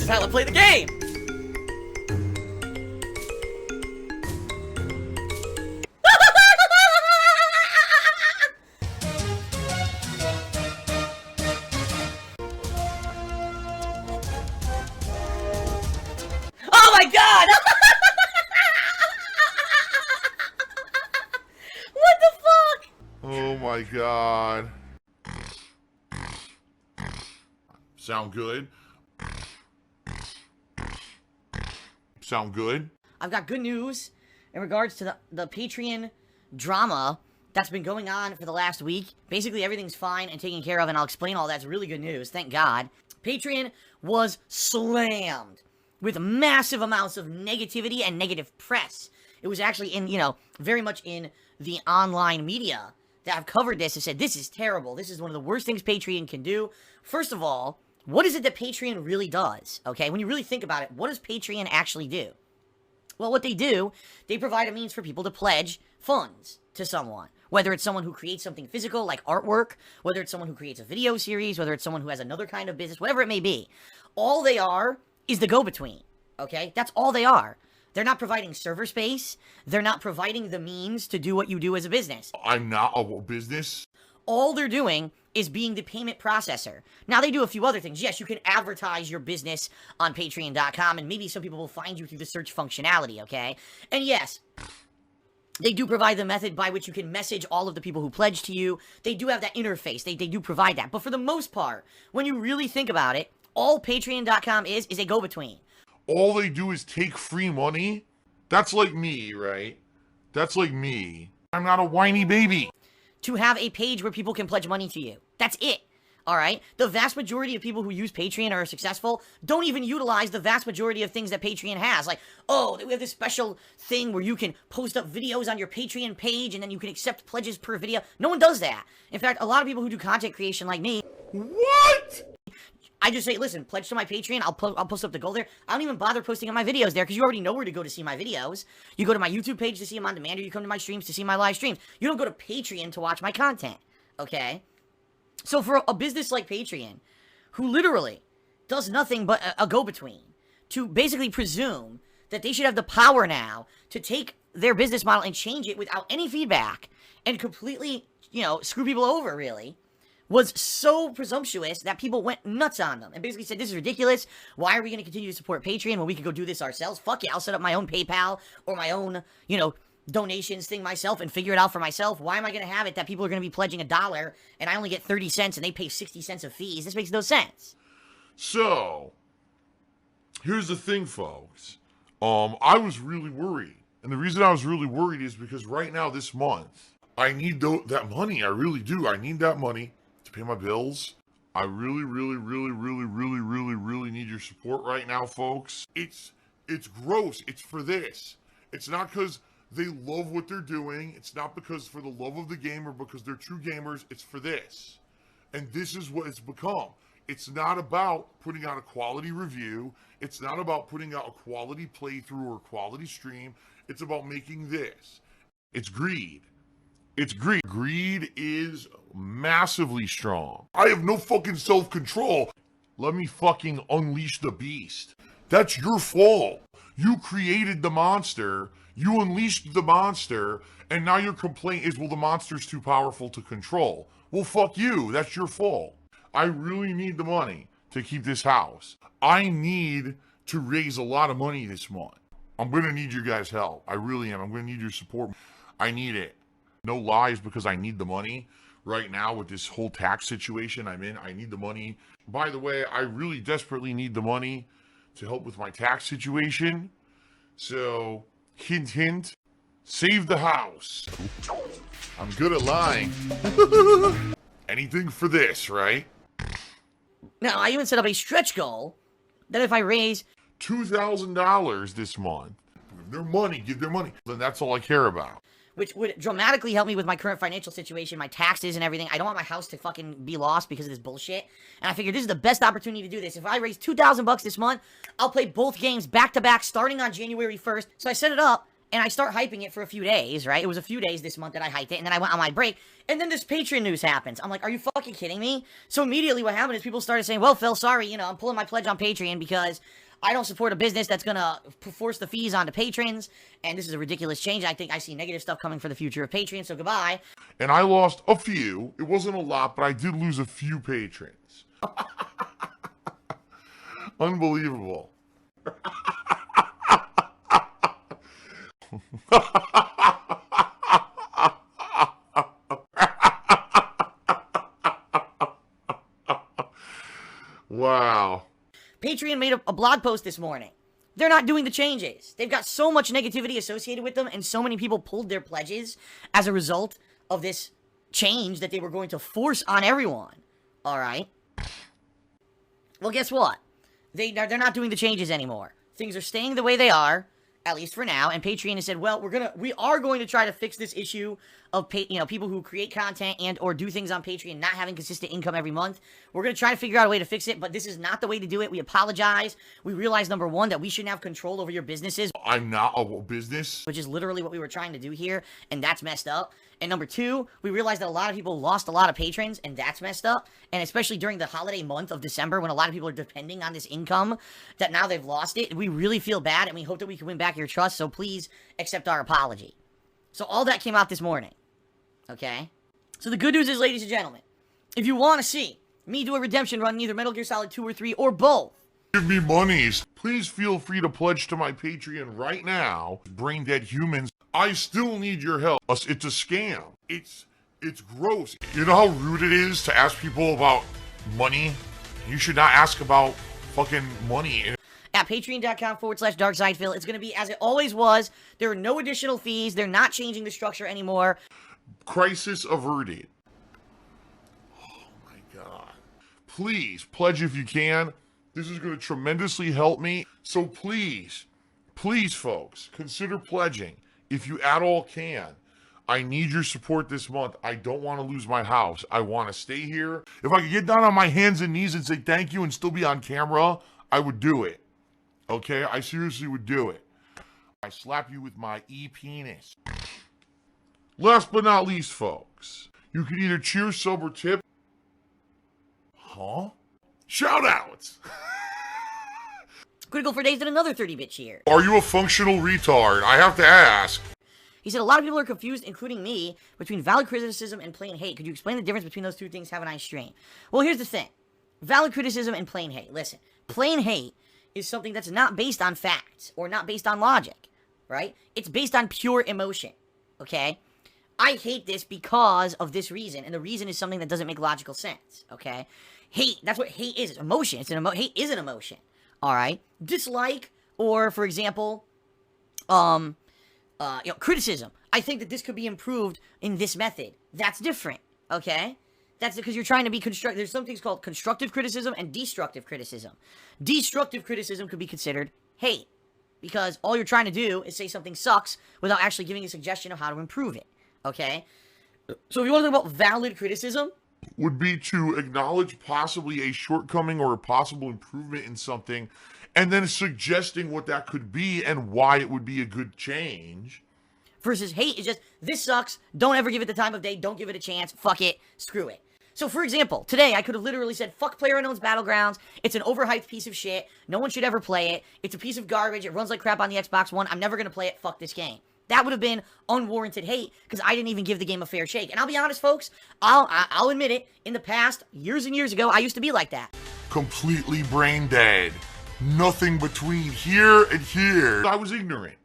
is how I play the game! Oh my god! What the fuck? Oh my god. Sound good? Sound good? I've got good news in regards to the Patreon drama that's been going on for the last week. Basically, everything's fine and taken care of, and I'll explain all that. It's really good news, thank God. Patreon was slammed with massive amounts of negativity and negative press. It was actually in, very much in the online media that have covered this and said, this is terrible. This is one of the worst things Patreon can do. First of all, what is it that Patreon really does? Okay, when you really think about it, what does Patreon actually do? Well, what they do, they provide a means for people to pledge funds to someone. Whether it's someone who creates something physical, like artwork, whether it's someone who creates a video series, whether it's someone who has another kind of business, whatever it may be. All they are is the go-between, okay? That's all they are. They're not providing server space. They're not providing the means to do what you do as a business. I'm not a business. All they're doing is being the payment processor. Now, they do a few other things. Yes, you can advertise your business on Patreon.com, and maybe some people will find you through the search functionality, okay? And yes, they do provide the method by which you can message all of the people who pledge to you. They do have that interface. They do provide that. But for the most part, when you really think about it, all Patreon.com is a go-between. All they do is take free money? That's like me, right? That's like me. I'm not a whiny baby. To have a page where people can pledge money to you. That's it. Alright? The vast majority of people who use Patreon or are successful don't even utilize the vast majority of things that Patreon has. Like, oh, we have this special thing where you can post up videos on your Patreon page and then you can accept pledges per video. No one does that. In fact, a lot of people who do content creation like me... What? I just say, listen, pledge to my Patreon, I'll post up the goal there. I don't even bother posting on my videos there, because you already know where to go to see my videos. You go to my YouTube page to see them on demand, or you come to my streams to see my live streams. You don't go to Patreon to watch my content, okay? So for a business like Patreon, who literally does nothing but a go-between, to basically presume that they should have the power now to take their business model and change it without any feedback, and completely, screw people over, really, was so presumptuous that people went nuts on them and basically said, this is ridiculous. Why are we going to continue to support Patreon when we could go do this ourselves? Fuck it, I'll set up my own PayPal or my own, donations thing myself and figure it out for myself. Why am I going to have it that people are going to be pledging $1 and I only get 30 cents and they pay 60 cents of fees? This makes no sense. So, here's the thing, folks. I was really worried. And the reason I was really worried is because right now, this month, I need that money. I really do. I need that money to pay my bills. I really need your support right now, folks. It's gross. It's for this. It's not because they love what they're doing. It's not because for the love of the game or because they're true gamers. It's for this. And this is what it's become. It's not about putting out a quality review. It's not about putting out a quality playthrough or a quality stream. It's about making this. It's greed. It's greed. Greed is massively strong. I have no fucking self-control. Let me fucking unleash the beast. That's your fault. You created the monster. You unleashed the monster. And now your complaint is, well, the monster's too powerful to control. Well, fuck you. That's your fault. I really need the money to keep this house. I need to raise a lot of money this month. I'm going to need your guys' help. I really am. I'm going to need your support. I need it. No lies, because I need the money right now with this whole tax situation I'm in. I need the money. By the way, I really desperately need the money to help with my tax situation. So, hint, hint, save the house. I'm good at lying. Anything for this, right? Now, I even set up a stretch goal that if I raise $2,000 this month, give their money. Then that's all I care about. Which would dramatically help me with my current financial situation, my taxes and everything. I don't want my house to fucking be lost because of this bullshit. And I figured this is the best opportunity to do this. If I raise $2,000 this month, I'll play both games back to back starting on January 1st. So I set it up, and I start hyping it for a few days, right? It was a few days this month that I hyped it, and then I went on my break, and then this Patreon news happens. I'm like, are you fucking kidding me? So immediately what happened is people started saying, well, Phil, sorry, you know, I'm pulling my pledge on Patreon because I don't support a business that's gonna force the fees onto patrons, and this is a ridiculous change. I think I see negative stuff coming for the future of Patreon, so goodbye. And I lost a few. It wasn't a lot, but I did lose a few patrons. Unbelievable. Wow. Patreon made a blog post this morning. They're not doing the changes. They've got so much negativity associated with them, and so many people pulled their pledges as a result of this change that they were going to force on everyone. All right? Well, guess what? They're not doing the changes anymore. Things are staying the way they are, at least for now, and Patreon has said, well, we are going to try to fix this issue of people who create content and or do things on Patreon not having consistent income every month. We're going to try to figure out a way to fix it, but this is not the way to do it. We apologize. We realize, number one, that we shouldn't have control over your businesses. I'm not a business. Which is literally what we were trying to do here, and that's messed up. And number two, we realized that a lot of people lost a lot of patrons, and that's messed up. And especially during the holiday month of December, when a lot of people are depending on this income, that now they've lost it. We really feel bad, and we hope that we can win back your trust, so please accept our apology. So all that came out this morning. Okay? So the good news is, ladies and gentlemen, if you want to see me do a redemption run in either Metal Gear Solid 2 or 3, or both, give me monies. Please feel free to pledge to my Patreon right now. Brain dead humans, I still need your help. It's a scam. It's gross. You know how rude it is to ask people about money? You should not ask about fucking money. At patreon.com/darksidefil. It's going to be as it always was. There are no additional fees. They're not changing the structure anymore. Crisis averted. Oh my god. Please, pledge if you can. This is going to tremendously help me. So please, folks, consider pledging if you at all can. I need your support this month. I don't want to lose my house. I want to stay here. If I could get down on my hands and knees and say thank you and still be on camera, I would do it. Okay? I seriously would do it. I slap you with my e-penis. Last but not least, folks, you can either cheer, sub, or tip. Huh? Shout outs! Critical for Days did another 30-bit cheer. Are you a functional retard? I have to ask. He said, a lot of people are confused, including me, between valid criticism and plain hate. Could you explain the difference between those two things? Have a nice stream. Well, here's the thing. Valid criticism and plain hate. Listen, plain hate is something that's not based on facts or not based on logic, right? It's based on pure emotion, okay? I hate this because of this reason, and the reason is something that doesn't make logical sense, okay? Hate, that's what hate is. It's emotion. Hate is an emotion, all right? Dislike, or, for example, criticism. I think that this could be improved in this method. That's different, okay? That's because you're trying to be constructive. There's some things called constructive criticism and destructive criticism. Destructive criticism could be considered hate, because all you're trying to do is say something sucks without actually giving a suggestion of how to improve it, okay? So if you want to talk about valid criticism, would be to acknowledge possibly a shortcoming or a possible improvement in something, and then suggesting what that could be and why it would be a good change. Versus hate is just, this sucks, don't ever give it the time of day, don't give it a chance, fuck it, screw it. So for example, today I could have literally said, fuck PlayerUnknown's Battlegrounds, it's an overhyped piece of shit, no one should ever play it, it's a piece of garbage, it runs like crap on the Xbox One, I'm never gonna play it, fuck this game. That would have been unwarranted hate, because I didn't even give the game a fair shake. And I'll be honest, folks, I'll admit it, in the past, years and years ago, I used to be like that. Completely brain dead. Nothing between here and here. I was ignorant,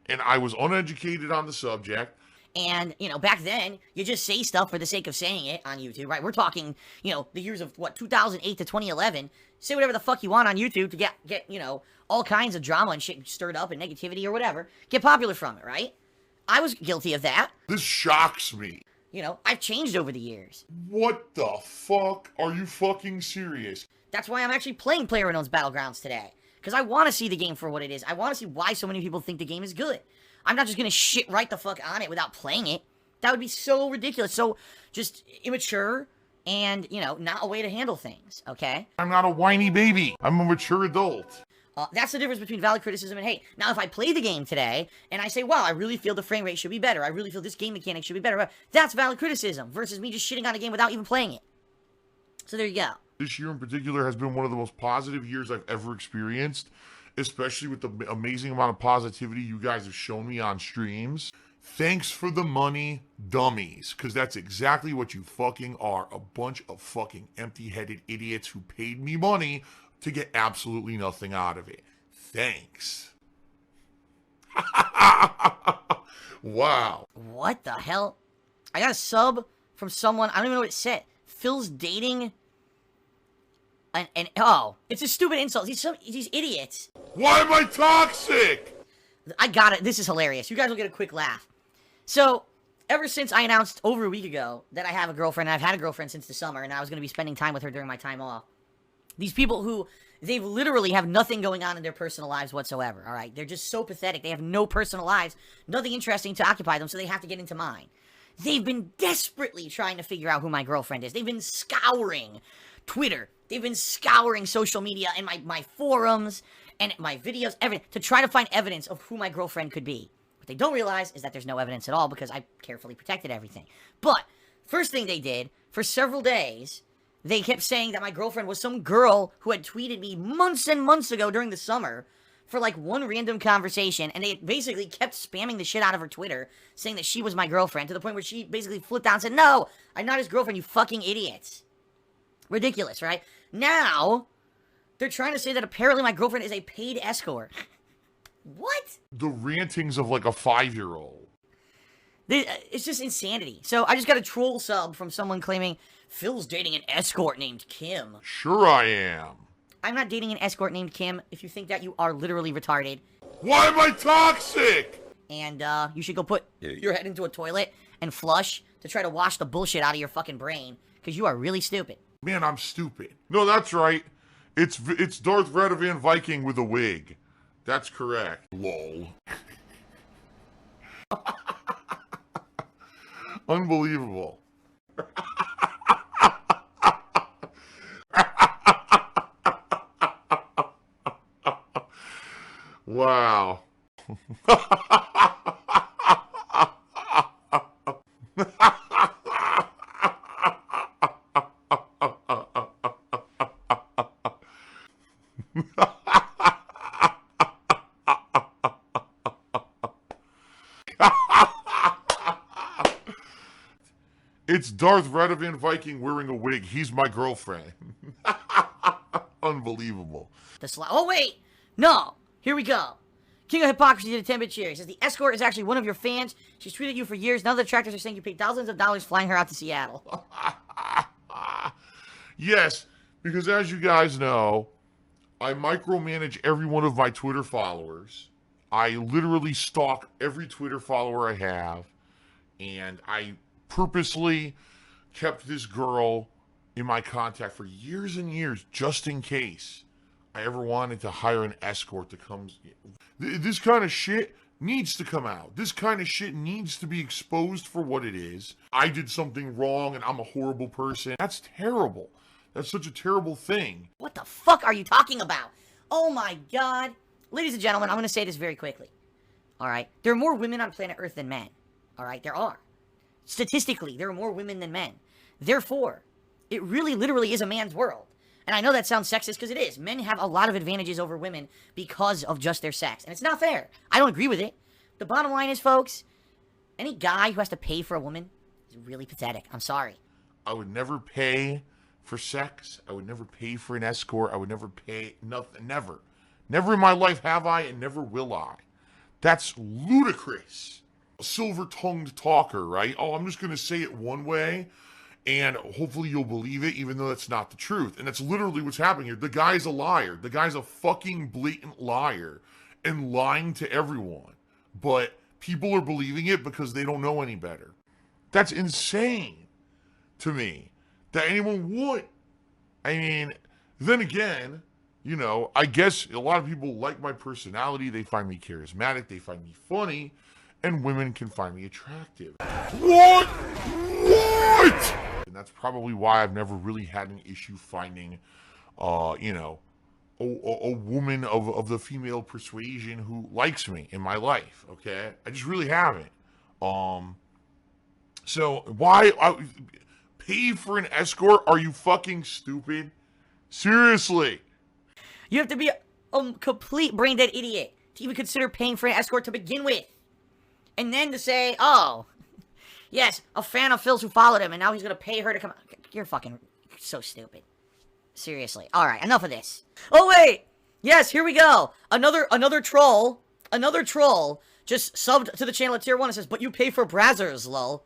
and I was uneducated on the subject. And, you know, back then, you just say stuff for the sake of saying it on YouTube, right? We're talking, you know, the years of, 2008 to 2011. Say whatever the fuck you want on YouTube to get, you know, all kinds of drama and shit stirred up and negativity or whatever. Get popular from it, right? I was guilty of that. This shocks me. You know, I've changed over the years. What the fuck? Are you fucking serious? That's why I'm actually playing PlayerUnknown's Battlegrounds today. Because I want to see the game for what it is. I want to see why so many people think the game is good. I'm not just going to shit right the fuck on it without playing it. That would be so ridiculous. So, just immature and, you know, not a way to handle things, okay? I'm not a whiny baby. I'm a mature adult. That's the difference between valid criticism and hate. Now, if I play the game today, and I say, wow, I really feel the frame rate should be better, I really feel this game mechanic should be better, that's valid criticism, versus me just shitting on a game without even playing it. So there you go. This year in particular has been one of the most positive years I've ever experienced, especially with the amazing amount of positivity you guys have shown me on streams. Thanks for the money, dummies, because that's exactly what you fucking are. A bunch of fucking empty-headed idiots who paid me money to get absolutely nothing out of it. Thanks. Wow. What the hell? I got a sub from someone, I don't even know what it said. Phil's dating... And oh, it's a stupid insult. These idiots. Why am I toxic? I got it. This is hilarious. You guys will get a quick laugh. So, ever since I announced over a week ago that I have a girlfriend, and I've had a girlfriend since the summer, and I was going to be spending time with her during my time off, these people who, they literally have nothing going on in their personal lives whatsoever, all right? They're just so pathetic. They have no personal lives, nothing interesting to occupy them, so they have to get into mine. They've been desperately trying to figure out who my girlfriend is. They've been scouring Twitter. They've been scouring social media and my forums and my videos, everything, to try to find evidence of who my girlfriend could be. What they don't realize is that there's no evidence at all because I carefully protected everything. But, first thing they did, for several days, they kept saying that my girlfriend was some girl who had tweeted me months and months ago during the summer for like one random conversation, and they basically kept spamming the shit out of her Twitter, saying that she was my girlfriend, to the point where she basically flipped out and said, "No, I'm not his girlfriend, you fucking idiots." Ridiculous, right? Now, they're trying to say that apparently my girlfriend is a paid escort. What? The rantings of like a 5-year-old. It's just insanity. So I just got a troll sub from someone claiming Phil's dating an escort named Kim. Sure I am. I'm not dating an escort named Kim. If you think that, you are literally retarded. Why am I toxic? And you should go put your head into a toilet and flush to try to wash the bullshit out of your fucking brain, because you are really stupid. Man, I'm stupid. No, that's right. It's Darth Redovan Viking with a wig. That's correct. Lol. Unbelievable. Wow. It's Darth Redovan Viking wearing a wig. He's my girlfriend. Unbelievable. Oh, wait! No! Here we go. King of Hypocrisy did a 10-bit cheer. He says, the escort is actually one of your fans. She's tweeted you for years. Now the detractors are saying you paid thousands of dollars flying her out to Seattle. Yes, because as you guys know, I micromanage every one of my Twitter followers. I literally stalk every Twitter follower I have. And I purposely kept this girl in my contact for years and years, just in case I ever wanted to hire an escort to come. This kind of shit needs to come out. This kind of shit needs to be exposed for what it is. I did something wrong and I'm a horrible person. That's terrible. That's such a terrible thing. What the fuck are you talking about? Oh my god. Ladies and gentlemen, I'm going to say this very quickly. Alright? There are more women on planet Earth than men. Alright? There are. Statistically, there are more women than men. Therefore, it really literally is a man's world. And I know that sounds sexist because it is. Men have a lot of advantages over women because of just their sex. And it's not fair. I don't agree with it. The bottom line is, folks, any guy who has to pay for a woman is really pathetic. I'm sorry. I would never pay for sex. I would never pay for an escort. I would never pay nothing. Never. Never in my life have I, and never will I. That's ludicrous. A silver-tongued talker, right? Oh, I'm just going to say it one way, and hopefully you'll believe it, even though that's not the truth. And that's literally what's happening here. The guy's a liar. The guy's a fucking blatant liar and lying to everyone. But people are believing it because they don't know any better. That's insane to me that anyone would. I mean, then again, you know, I guess a lot of people like my personality. They find me charismatic. They find me funny. And women can find me attractive. What? And that's probably why I've never really had an issue finding, you know, a woman of the female persuasion who likes me in my life. Okay, I just really haven't. So why pay for an escort? Are you fucking stupid? Seriously. You have to be a complete brain dead idiot to even consider paying for an escort to begin with. And then to say, oh, yes, a fan of Phil's who followed him, and now he's gonna pay her to come. You're fucking so stupid. Seriously. Alright, enough of this. Oh, wait! Yes, here we go. Another troll just subbed to the channel at tier 1 and says, but you pay for brazzers, lol.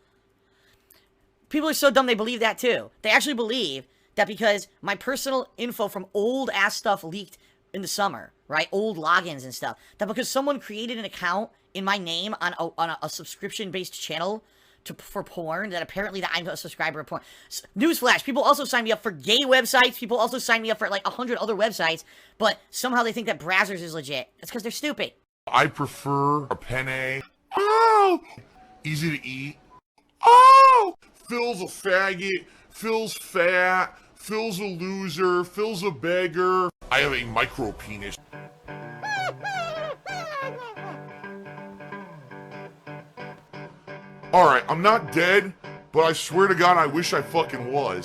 People are so dumb they believe that too. They actually believe that because my personal info from old ass stuff leaked in the summer, right? Old logins and stuff. That because someone created an account in my name on a subscription-based channel for porn, that apparently that I'm a subscriber of porn. Newsflash, people also sign me up for gay websites. People also sign me up for like 100 other websites, but somehow they think that brazzers is legit. That's because they're stupid. I prefer a penne. Oh! Easy to eat. Oh! Phil's a faggot. Phil's fat. Phil's a loser. Phil's a beggar. I have a micro penis. Alright, I'm not dead, but I swear to God I wish I fucking was.